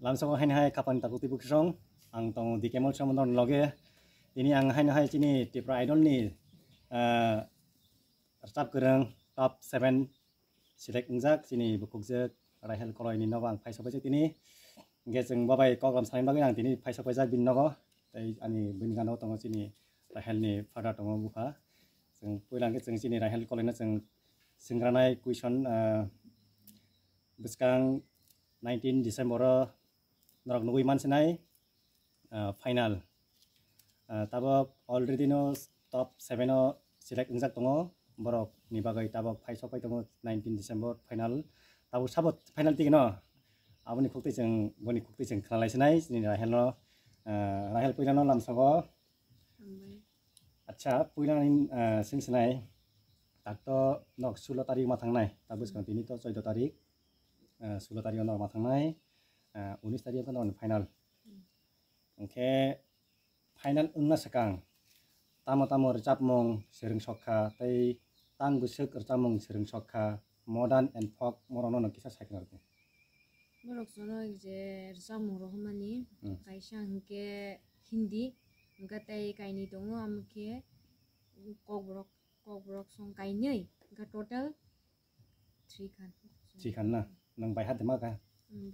lamsong hai kapan takut tipu kesong ang tong di kemol sama non loge ini ang hai sini tipra idol ni resap gereng top 7 select ungjak sini bukuk jak rahel koloi ni nobang phai sopai jak ini ge jeng babai koklam sain bagai ang tini phai sopai jak bin nogo tai ani bin gano tongo sini rahel ni father tongo buka jeng puilang ge jeng sini rahel koloi na jeng singranai question beskang 19 Desember norok nugui mansinai final tabok already no top 7 no select ungjak tongo borok ni bagai tabok phai sopai tongo 19 Desember final tabok sabot final tigi no aboni khukti jeng khalai sinai ni rahel no rahel puilano lamsago acha puilani sing sinai takto nok 16 tarik ma thangnai tabus kang tini to 14 tarik 16 tarik no ma thangnai 19 tarik no final oke final ungna sakang tamo recap mong sering sokha tai tang busuk recap mong sering sokha modern and folk morono no kisa saiknar ko borok sono je recap mong rohmani kaisa hingke hindi hingka tai kaini tongo amke kokborok song kainei hingka total 3 kan na nang bai hat ma ka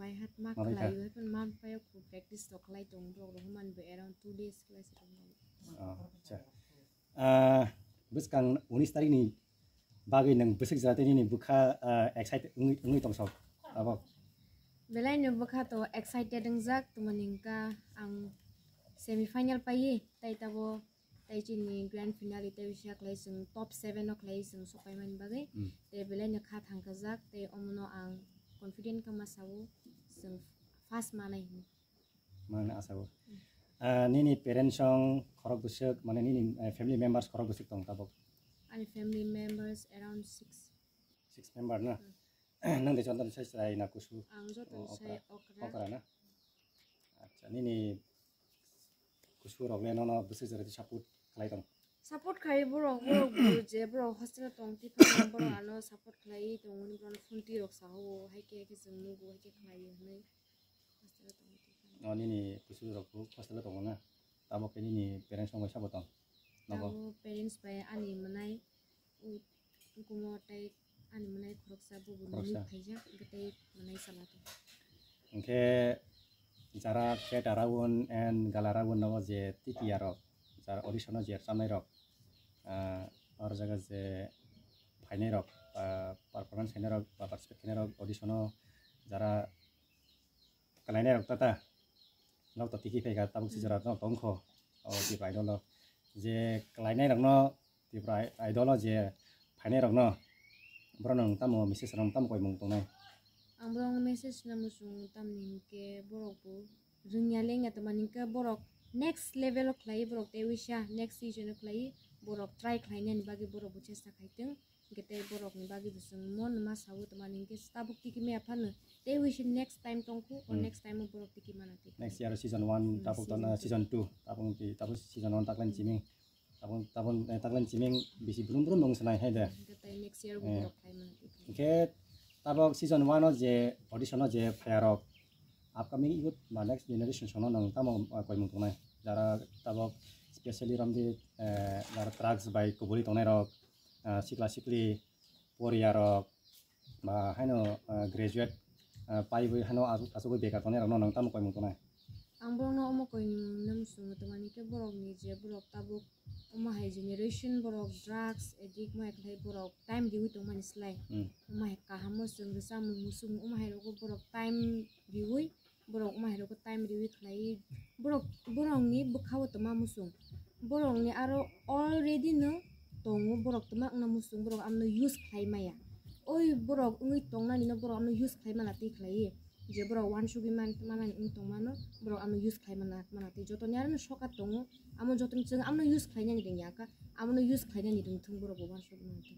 bai hat ma khlai pun man payo ku practice to khlai tong borok rohman be around 2 days class tong acha buskang 19 tarik ni bagai nang busuk jate ni bukha excited ungi tong sok abo belai no bukha to excited engjak tumaningka ang semi final pai tai tabo tai chini grand finale tai wisha klai sung top 7 no klai sung sopai man bagai tai belai no kha thangka jak tai omno ang confident ka masawo sung fast manai mana asawo nini parents song khorok busuk mane nini family members khorok busuk tong tabok ani family members around 6 member na nang de chontan sai na kusu ang joton sai okra na acha nini kusu rok le no busuk jare support khlai tong support khai borok bu je borok hostel tong ti pha borok ano support khlai tong ni bron funti rok sa ho haike ke jengmu go haike khlai nei hostel tong ti nini kusu rok bu hostel tong na tabok nini parents song support tong nabo parents bai ani manai kumo tai ani manai khoroksa bu ni phaija gate manai salato oke jara petarawun and galarawun no je titiarok jara audition je samai rok or jaga je final rok performance final rok participate final rok audition jara kalaine rok tata nok to tiki phega tabuk si jara no tongkho o ti idol je kalaine rok no ti idol je final rok no bronong tamo message rong tam koi mung tongnai ang borong message na musung tamning ke borok bu rungya lenga tamaningka borok next level of klai borok te wisha next season of klai borok try klai ni bagi borok bu chesta khaiteng gete borok ni bagi busung mon ma sawu tamaningke stabuk tiki me aphan te wish next time tongku or next time borok tiki manati next year season 1 tapuk ton season 2 tapung season 1 taklan chiming tapun taklan chiming bisi brum dong sanai haida gete next year borok klai manati oke tabok season 1 je audition je phayarok upcoming youth ba next generation sono nang tamo koi mung tongnai jara tabok especially ramdi jara drugs by kubuli tongnai rok sikli poria rok ba haino graduate pai bu haino asugo bekar tongnai rok nang tamo koi mung tongnai ang borok no omo koi nam sung tamani ke borok ni je borok tabuk omo hai generation borok drugs addict ma klai borok time diwi tong mani slai omo hai kahamo sung resam musung omo hai rogo borok time diwi borok omo hai rogo time diwi klai borok ni bukhawo tama musung borok ni aro already no tongo borok tama na musung borok amno use klai maya oi borok ungui tongna ni no borok amno use klai mana ti klai je borok wan sugi man mana ung tong mano borok amno use klai mana ti joto nyar no shoka tongo amo joto jeng amno use klai ni ding yaka amno use klai ni ding thung borok wan sugi man ti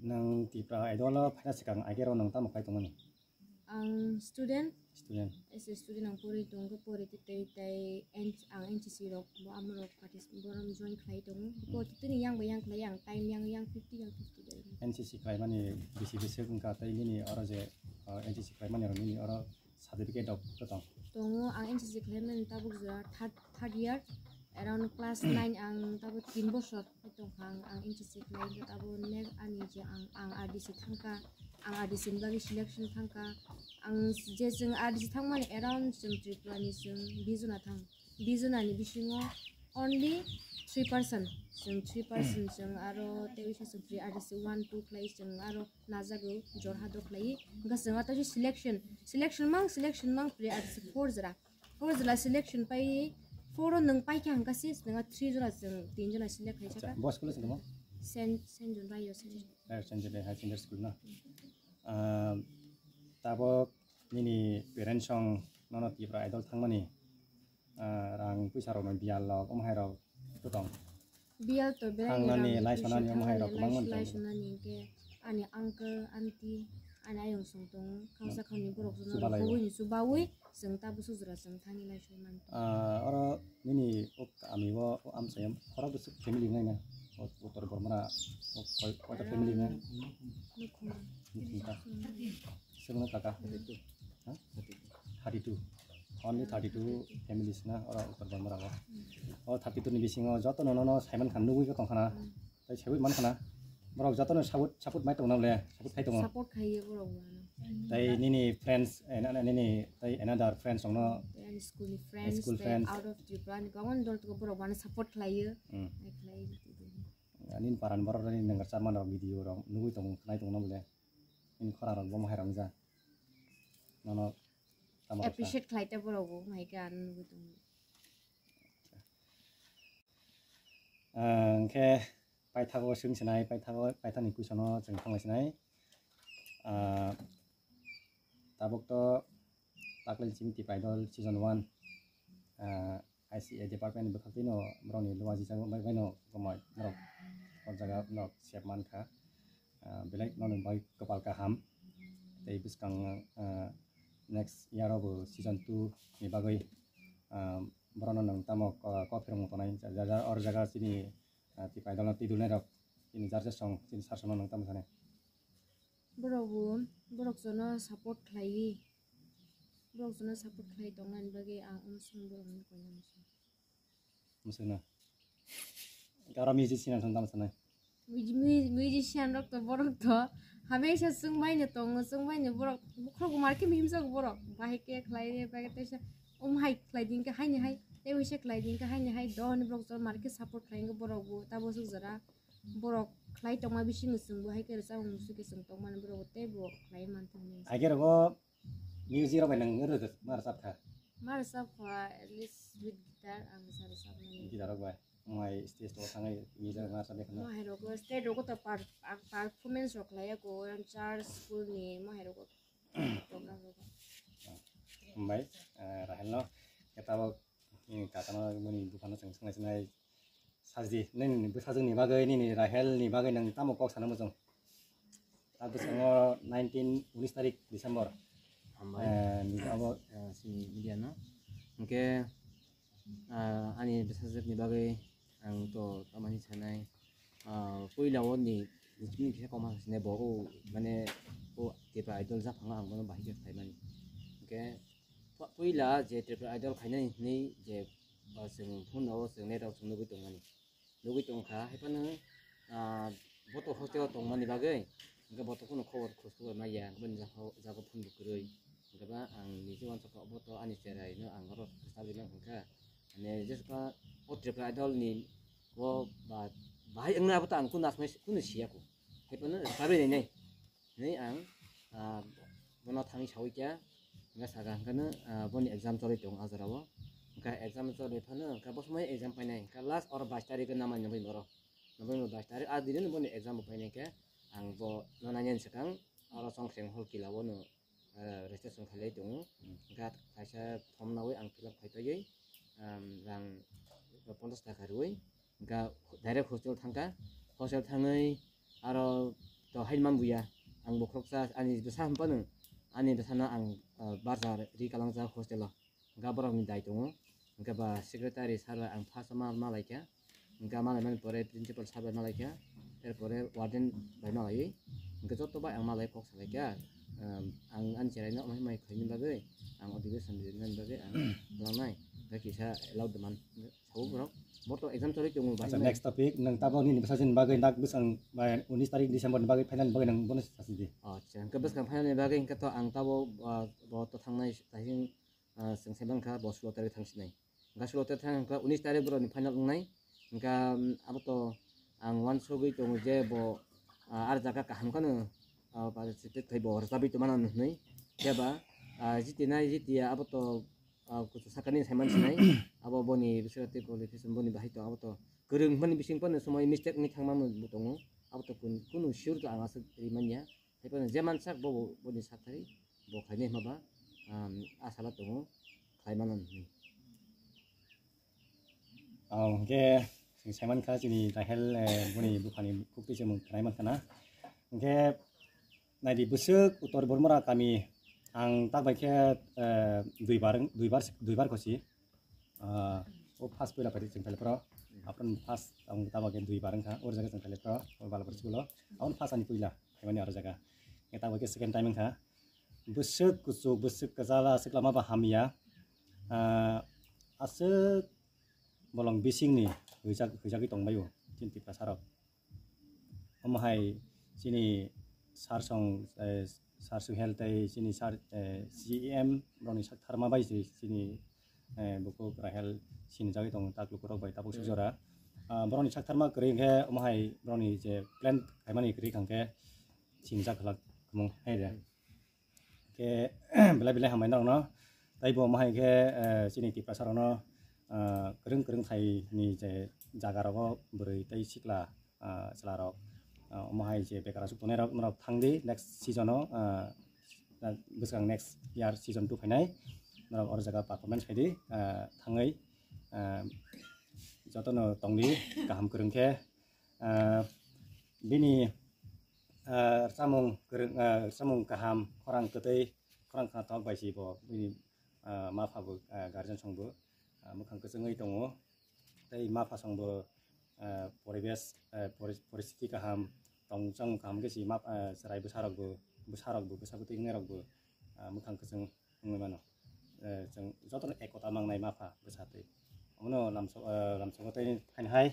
nang tipra idol phana sikang agero nang tamo kai tongani ang student as a student ang puri tonggo puri tai ang NCC rok bo amrok participate boram join klai tongo ko tini yang bayang klai yang time yang 50 yang 50 dari NCC klai mani bisi kungka tai ni ora je NCC klai mani ro ni ora certificate of ketong. Tongo ang NCC claimant tabuk zura third year around class 9 ang tabu 3 bosor itong ang NCC claim tabu nek ani je ang RDC thangka ang RDC bagi selection thangka ang je jeng RDC thangmani around jeng triplani jeng bizuna ni bisingo only 3% jeng 3% jeng aro tewisha jeng 3 RDC 1 2 clay jeng aro nazago jorhado clay ga jeng ata selection mang pre RDC 4 jera selection pai 4 nang pai kyang kasis nang 3 jera jeng 3 jera select khai chaka Bos school sini mo? Sen jun rayo sen Saint John High Secondary School na. Tabok nini parents song nono tipra idol thangmani rang puisaro no bial lok hai rok tutong. bial to Thangmani laisonani hai rok bangmon. laisonani ke ani uncle auntie ani ayong songtong khausa khawni borok jono Subalayo. kowini subawi jeng tabu sujura jeng thani laisoman Oro nini ami wo am sayam khora bu family ngai na. Utor Burma koi family ngai. Semua kakak itu, 32, only 32 families na orang Uttar Burma rawa. Oh 32 ni bisingo joto nono Simon kan nunggu ke tongkana, tapi sebut mana kana, borok joto nono sabut mai tong namle, sabut kai tong. support khai borok Tapi nini friends, nini tapi another friends songno. and school friends out of Tripura ni kawan dol to borok wana support khai khai Nin paran borok ni nengar sama rok video rok nunggu tong kanai tong namle. In khora rok bom hai ramja. Nono appreciate khai ta borok mai kan gitu ke pai thago sung sinai pai thani kusono jeng thanglai sinai tabok to taklin chimti paidol season 1 ICA department bekhakino broni luwaji jago bai no gomai rok on jaga nok siapman kha belai non bai kapal kaham tei biskang next year of season 2 ni bagai brono nang tamok ko pherong tonai jaga or jaga sini ti paidol ti dulne rok ini jarje song sini sarsono nang tam sane borok jono support khai tongan bagi ang umsung borok ni ko nam musuna kara musician song tam sane musician rok to borok to hamesha sungbai ne borok bukhro ko marke mihimsa ko borok bahe ke khlai ne bahe tesa hai khlai din ka hai ne hai te wisha khlai din ka hai ne hai don borok to marke support khlai ngo borok bu tabo su jara borok khlai tongma bising sung bu hai ke sa musu ke sung tong man borok te bo khlai man tin ne ager go music ro benang ngero mar sap kha marsa at least with guitar ang sarsa ni kita ro bai mai stage to sangai music mar sap khana Mahero state rogo to performance rok laya ko yang char school ni mahero ko program rogo bai rahel no ketabo ini katano muni bukana sing sangai sangai saji nen besajeng ni bagai ni rahel ni bagai nang tamo kok sana mojong tabus ngo 19 tarik Desember ni abo si Miliano oke ani besajeng ni bagai ang to tamani sanai puila woni ni kisa koma sine bo mane o tipa idol za phanga ang bono bahige thaimani oke puila je tipa idol khainai ni je baseng phun awo seng ne raw sung nugi tongkha hepana boto hostel tongmani bagai ga boto kuno khobor khostu ma ya ban za ko phun bukroi ga ba ang ni jiwan so boto ani serai no ang ro stabi na hangka ane jeska o tipa idol ni wo ba bahai engna bata ang kunas mes kunu siaku hepana sabe nei ang bono thangi sawi kya nga saga kana boni exam choli tong azarawo ka exam choli phana ka bosmai exam painai ka last or 22 tarik na man nbai moro 22 tarik adine boni exam painai ka ang bo nonanyen sekang aro songseng hol kilawo no registration khalai tong ka kaisa form nawi ang fill up khaitoi rang 50 taka ruai ga direct hostel thangai aro to hailman buya ang bokroksa ani besa hampanu ani besana ang barzar ri kalangza hostel ga borok ni dai tongo ga ba secretary sarwa ang phasama malaika ga malaiman pore principal sarwa malaika erpore warden bai malai ga joto ba ang malai kok salaika ang cerai no mai khaini bagai ang odigo sambinan bagai ang langnai ga kisa allow deman sau bro boto exam tori chung Asa next topic nang tabang ni basasin bagay nak busang 19 tarik Desember ni bagay final bagay nang bonus asidi. Jangan kebas kan final ni bagai kato ang tabo bo to thangnai tahing seng sebang ka bo slot tarik thang sinai ga slot thang ka 19 tarik bro ni final ngai ga abo to ang wan sogoi chung je bo ar jaga kaham kana participate kai bo sabi to manan nei keba jitia abo to kutu sakani saiman sinai abo boni bisrati qualification boni bahai to abo to gereng mani bising pon semua mistake ni thangma mo butongo abo to kunu sure to anga rimanya tapi zaman sak bo boni sakari bo khaini maba asala tongo khaimanan ni Oke, sing saiman ka sini tahel boni bukhani kupi jemu kraiman kana. Oke, nai di busuk utor bormora kami ang tak baik dui bar kosi o pas pula pada jengkal pro apun pas ang tak baik dui bareng ka or jaga jengkal pro or bala bersikulo awon pas ani pula kemani ar jaga kita baik second time ka busuk kusuk busuk kazala seklama bahamia asuk bolong bising ni hujaki tong bayu cinti pasarok omahai sini sarsong sarsu health sini sar CEM roni sak tharma bai sini buku rahel sini jagi tong tak lukurok bai tapuk sujora broni sak tharma kering he omahai broni je plan kaimani kri kangke sini jak lak mong hai de ke bela hamai nang no tai bo omahai ke sini ti prasarono kering thai ni je jagaroko buri tai sikla selarok omahai je bekara suk tonerok norok thangdi next season o busang next year season 2 phainai norok or jaga performance haidi thangai jotono tongdi kaham kerengke bini samung kaham khorang ketei khorang kha tok baisi bo bini maphabu guardian songbo mukhang kesengai tongo tei mapha songbo poribesh परिस्थिति kaham tongchang kaham ke si map serai besarok bu besabuti ngerok bu mukhang keseng ngmano jeng jotono ekota mangnai mapha besate amono lamso tei hain hai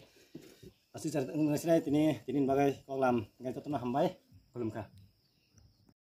asi jar ngesrai tinin bagai koklam ngai jotono hambai kulumka